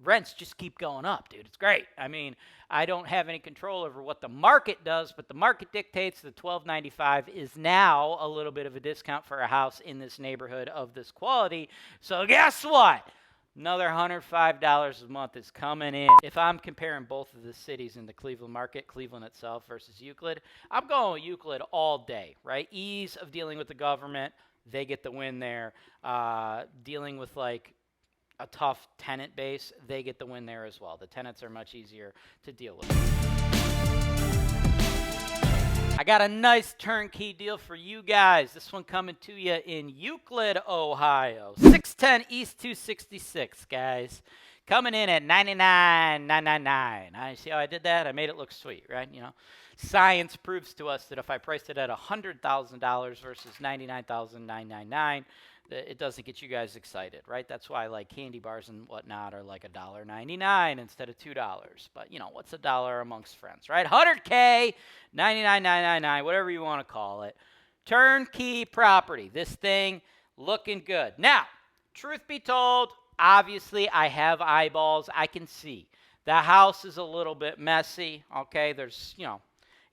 rents just keep going up, dude. It's great. I mean, I don't have any control over what the market does, but the market dictates that $12.95 is now a little bit of a discount for a house in this neighborhood of this quality. So guess what? Another $105 a month is coming in. If I'm comparing both of the cities in the Cleveland market, Cleveland itself versus Euclid, I'm going with Euclid all day, right? Ease of dealing with the government, they get the win there. Dealing with like a tough tenant base, they get the win there as well. The tenants are much easier to deal with. I got a nice turnkey deal for you guys. This one coming to you in Euclid, Ohio. 610 East 266, guys. Coming in at $99,999. I see how I did that? I made it look sweet, right? You know, science proves to us that if I priced it at $100,000 versus $99,999, it doesn't get you guys excited, right? That's why like candy bars and whatnot are like $1.99 instead of $2. But you know, what's a dollar amongst friends, right? $100K, $99,999, whatever you want to call it. Turnkey property. This thing looking good. Now, truth be told, obviously I have eyeballs. I can see. The house is a little bit messy, okay? There's, you know,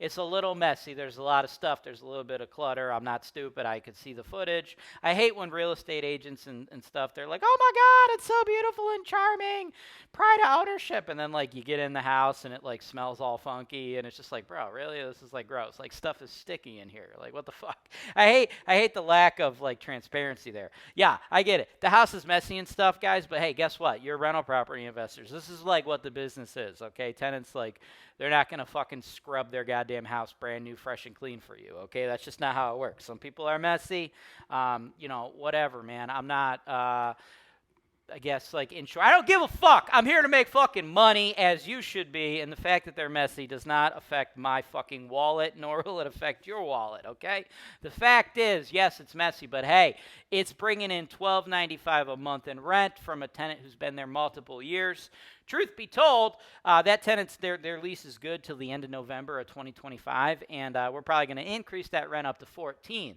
it's a little messy. There's a lot of stuff. There's a little bit of clutter. I'm not stupid. I could see the footage. I hate when real estate agents and stuff, they're like, oh my God, it's so beautiful and charming. Pride of ownership. And then like you get in the house and it like smells all funky. And it's just like, bro, really? This is like gross. Like stuff is sticky in here. Like what the fuck? I hate the lack of like transparency there. Yeah, I get it. The house is messy and stuff, guys. But hey, guess what? You're rental property investors. This is like what the business is, okay? Tenants like, they're not going to fucking scrub their goddamn house brand new, fresh and clean for you, okay? That's just not how it works. Some people are messy. You know, whatever, man. I'm not, I guess, like, I don't give a fuck. I'm here to make fucking money, as you should be, and the fact that they're messy does not affect my fucking wallet, nor will it affect your wallet, okay? The fact is, yes, it's messy, but hey, it's bringing in $12.95 a month in rent from a tenant who's been there multiple years. Truth be told, that tenant's their lease is good till the end of November of 2025, and we're probably going to increase that rent up to 14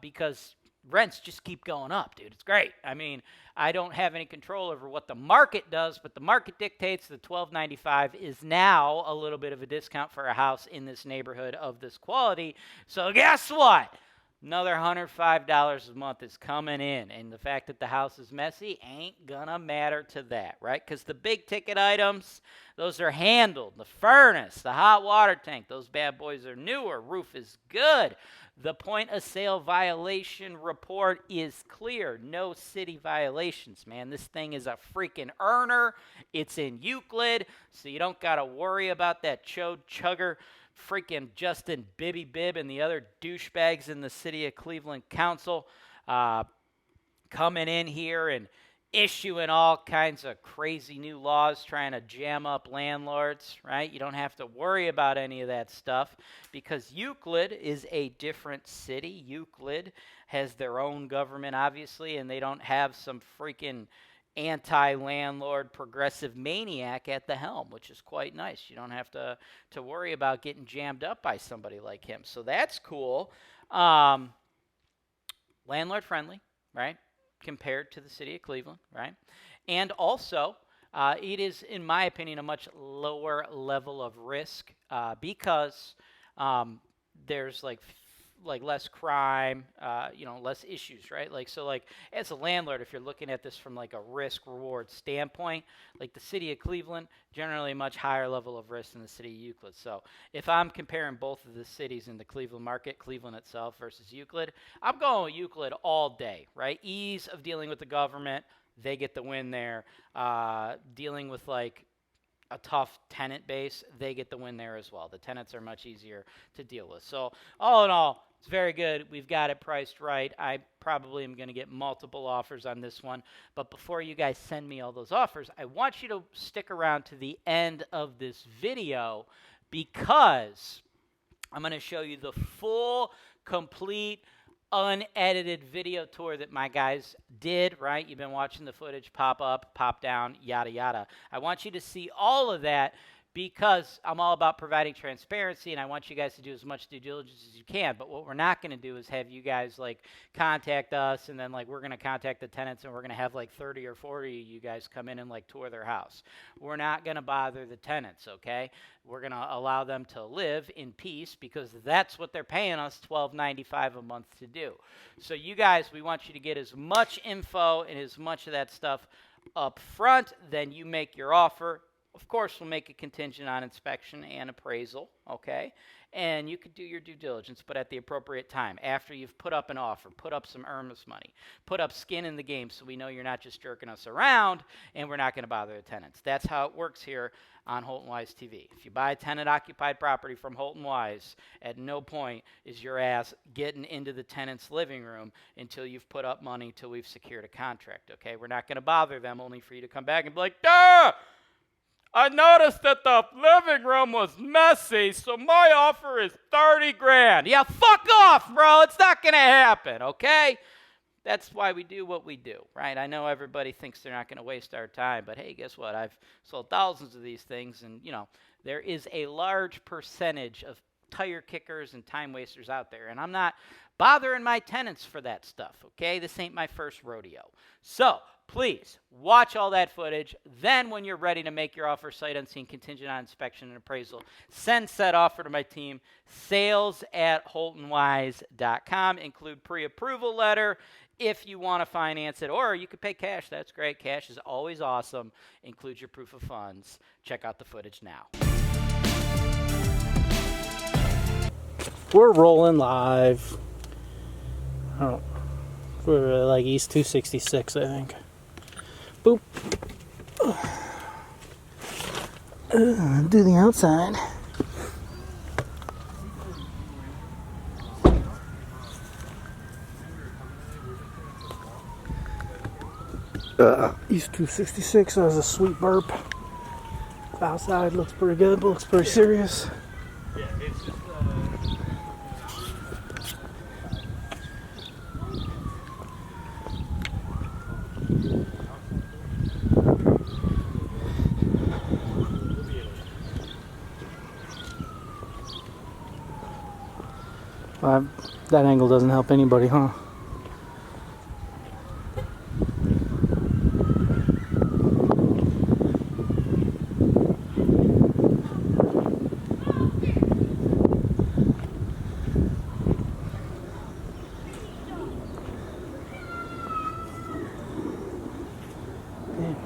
because rents just keep going up, dude. It's great. I mean, I don't have any control over what the market does, but the market dictates that $12.95 is now a little bit of a discount for a house in this neighborhood of this quality. So guess what? Another $105 a month is coming in, and the fact that the house is messy ain't gonna matter to that, right? Because the big ticket items, those are handled. The furnace, the hot water tank, those bad boys are newer. Roof is good. The point of sale violation report is clear. No city violations, man. This thing is a freaking earner. It's in Euclid, so you don't gotta worry about that chode chugger freaking Justin Bibby Bibb and the other douchebags in the city of Cleveland Council coming in here and issuing all kinds of crazy new laws trying to jam up landlords, right? You don't have to worry about any of that stuff because Euclid is a different city. Euclid has their own government, obviously, and they don't have some freaking anti-landlord progressive maniac at the helm, which is quite nice. You don't have to worry about getting jammed up by somebody like him. So that's cool. Landlord friendly, right? Compared to the city of Cleveland, right? And also, it is, in my opinion, a much lower level of risk because there's like less crime, less issues, right? Like, so like as a landlord, if you're looking at this from like a risk reward standpoint, like the city of Cleveland, generally a much higher level of risk than the city of Euclid. So if I'm comparing both of the cities in the Cleveland market, Cleveland itself versus Euclid, I'm going with Euclid all day, right? Ease of dealing with the government, they get the win there. Dealing with like a tough tenant base, they get the win there as well. The tenants are much easier to deal with. So all in all, it's very good. We've got it priced right. I probably am going to get multiple offers on this one. But before you guys send me all those offers, I want you to stick around to the end of this video because I'm going to show you the full, complete, unedited video tour that my guys did, right? You've been watching the footage pop up, pop down, yada, yada. I want you to see all of that because I'm all about providing transparency, and I want you guys to do as much due diligence as you can. But what we're not going to do is have you guys like contact us, and then like we're going to contact the tenants, and we're going to have like 30 or 40 of you guys come in and like tour their house. We're not going to bother the tenants, okay? We're going to allow them to live in peace because that's what they're paying us $12.95 a month to do. So you guys, we want you to get as much info and as much of that stuff up front. Then you make your offer. Of course, we'll make a contingent on inspection and appraisal, okay? And you could do your due diligence, but at the appropriate time, after you've put up an offer, put up some earnest money, put up skin in the game so we know you're not just jerking us around and we're not going to bother the tenants. That's how it works here on Holton Wise TV. If you buy a tenant-occupied property from Holton Wise, at no point is your ass getting into the tenant's living room until you've put up money, till we've secured a contract, okay? We're not going to bother them only for you to come back and be like, duh! I noticed that the living room was messy, so my offer is 30 grand. Yeah, fuck off, bro. It's not going to happen, okay? That's why we do what we do, right? I know everybody thinks they're not going to waste our time, but hey, guess what? I've sold thousands of these things, and, you know, there is a large percentage of tire kickers and time wasters out there, and I'm not bothering my tenants for that stuff, okay? This ain't my first rodeo. So please watch all that footage. Then when you're ready to make your offer sight unseen, contingent on inspection and appraisal, send said offer to my team, sales@holtonwise.com. Include pre-approval letter if you want to finance it, or you could pay cash. That's great. Cash is always awesome. Include your proof of funds. Check out the footage now. We're rolling live. Oh, we're like East 266, I think. Boop. Do the outside. East 266, that was a sweet burp. Outside looks pretty good, but looks pretty serious. Yeah, it's just that angle doesn't help anybody, huh?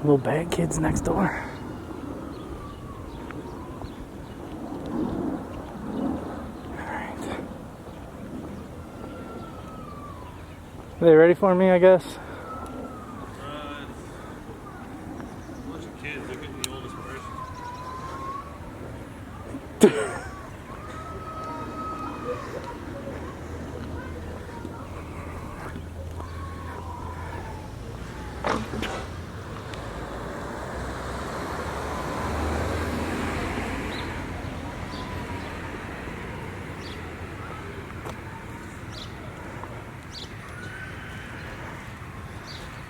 Little bad kids next door. Alright. Are they ready for me, I guess? a bunch of kids. They're getting the oldest person.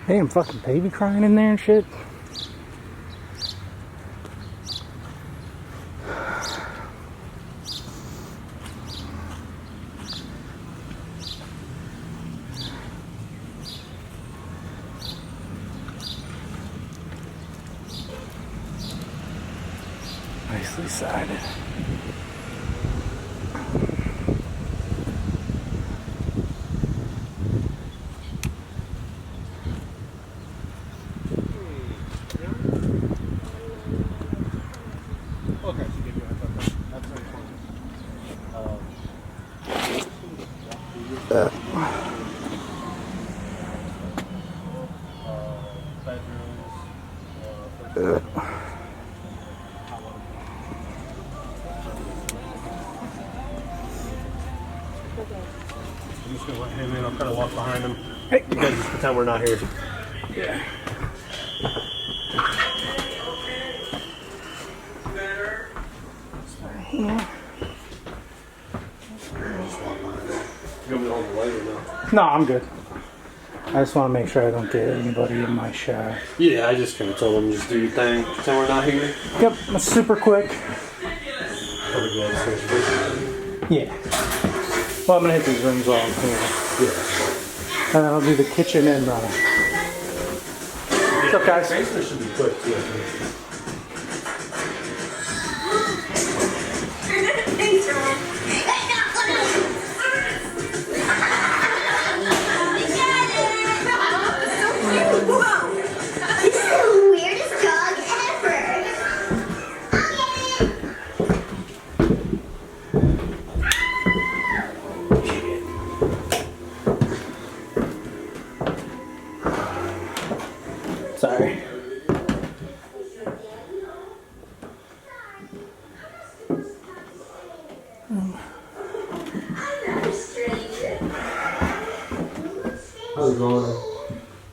Damn, fucking baby crying in there and shit. Nicely sided. Okay, she gave you a heads up. That's very bedrooms. I'm just gonna let him in. I'll kind of walk behind him. Hey. You guys just pretend we're not here. Yeah. You want me to hold the light or no? No, I'm good. I just want to make sure I don't get anybody in my shot. Yeah, I just kind of told him just do your thing. Pretend we're not here. Yep, that's super quick. Probably go upstairs first. Yeah. Well, I'm gonna hit these rooms all here. Yeah. And then I'll do the kitchen and what's up, guys? Basement should be quick too. Sorry. How's it going?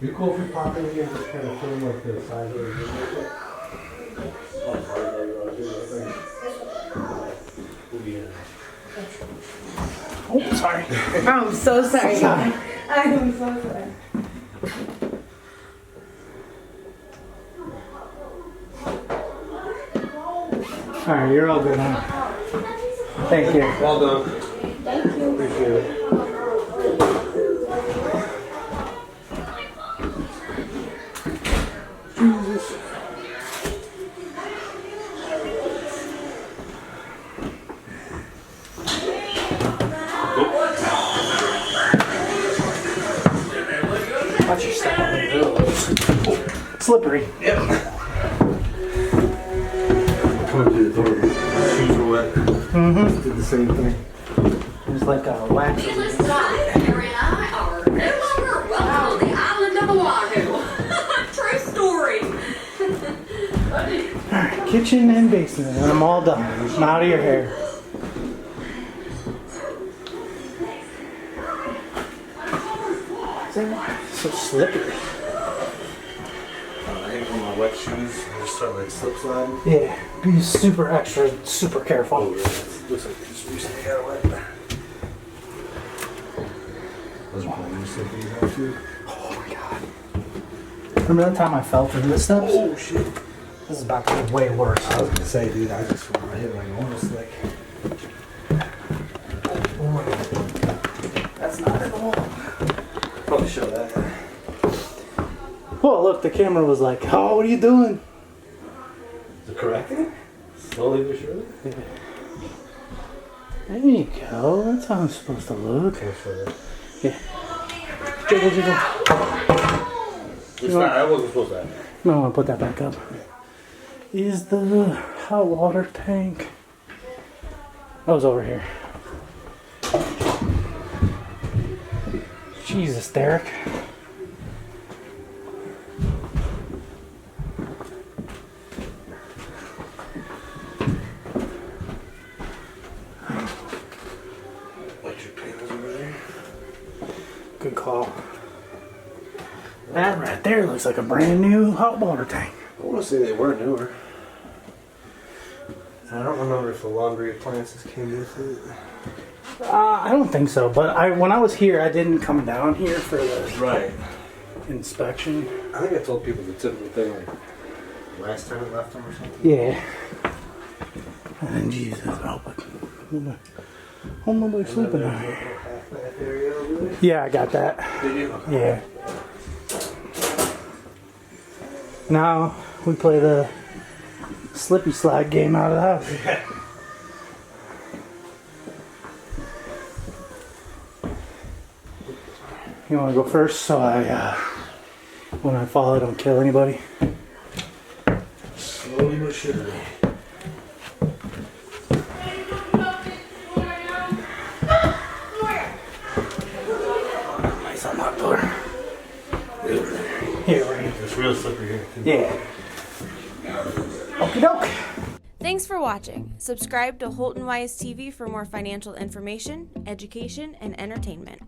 You cool if we pop in here and just kind of film like the side of the room? Oh, sorry. I'm so sorry. Sorry. I'm so sorry. Alright, you're all good, huh? Thank you. Well done. Thank you. Appreciate it. Jesus. Watch your step. Slippery. Yep. Come through the door. Shoes were wet. Mm-hmm. Did the same thing. It's like a wax. Harry and I are no longer welcome on the island of Oahu. True story. Alright, kitchen and basement, and I'm all done. I'm out of your hair. So slippery. I hate when my wet shoes just start like slip sliding. Yeah, be super extra, super careful. Oh, yeah. Looks like they just recently got wet. Those are probably slippery now too. Oh my god. Remember that time I fell through the steps? Oh shit. This is about to get way worse. I was gonna say, dude, I just I hit like almost like. That's not at all. Probably show that. Well, look, the camera was like, oh, what are you doing? The correcting? Slowly but surely. There you go. That's how it's supposed to look. Okay, sure. Yeah. Jiggle, jiggle. It's not. I wasn't supposed to have. No, I want to put that back up. Is the hot water tank? I was over here. Jesus, Derek. Electric panels over there. Good call. That right there looks like a brand new hot water tank. I want to say they were newer. I don't remember if the laundry appliances came with it. I don't think so, but when I was here, I didn't come down here for the Right. inspection. I think I told people the typical thing like last time I left them or something. Yeah. And then Jesus, oh, but nobody's sleeping out here. Half that area over there. Yeah, I got that. Did you? Yeah. Now we play the slippy slide game out of the house. Yeah. You want to go first so when I fall, I don't kill anybody? Slowly but surely. Nice unlocked door. Here, we're in. It's real slippery here. Too. Yeah. Okie doke. Thanks for watching. Subscribe to Holton Wise TV for more financial information, education, and entertainment.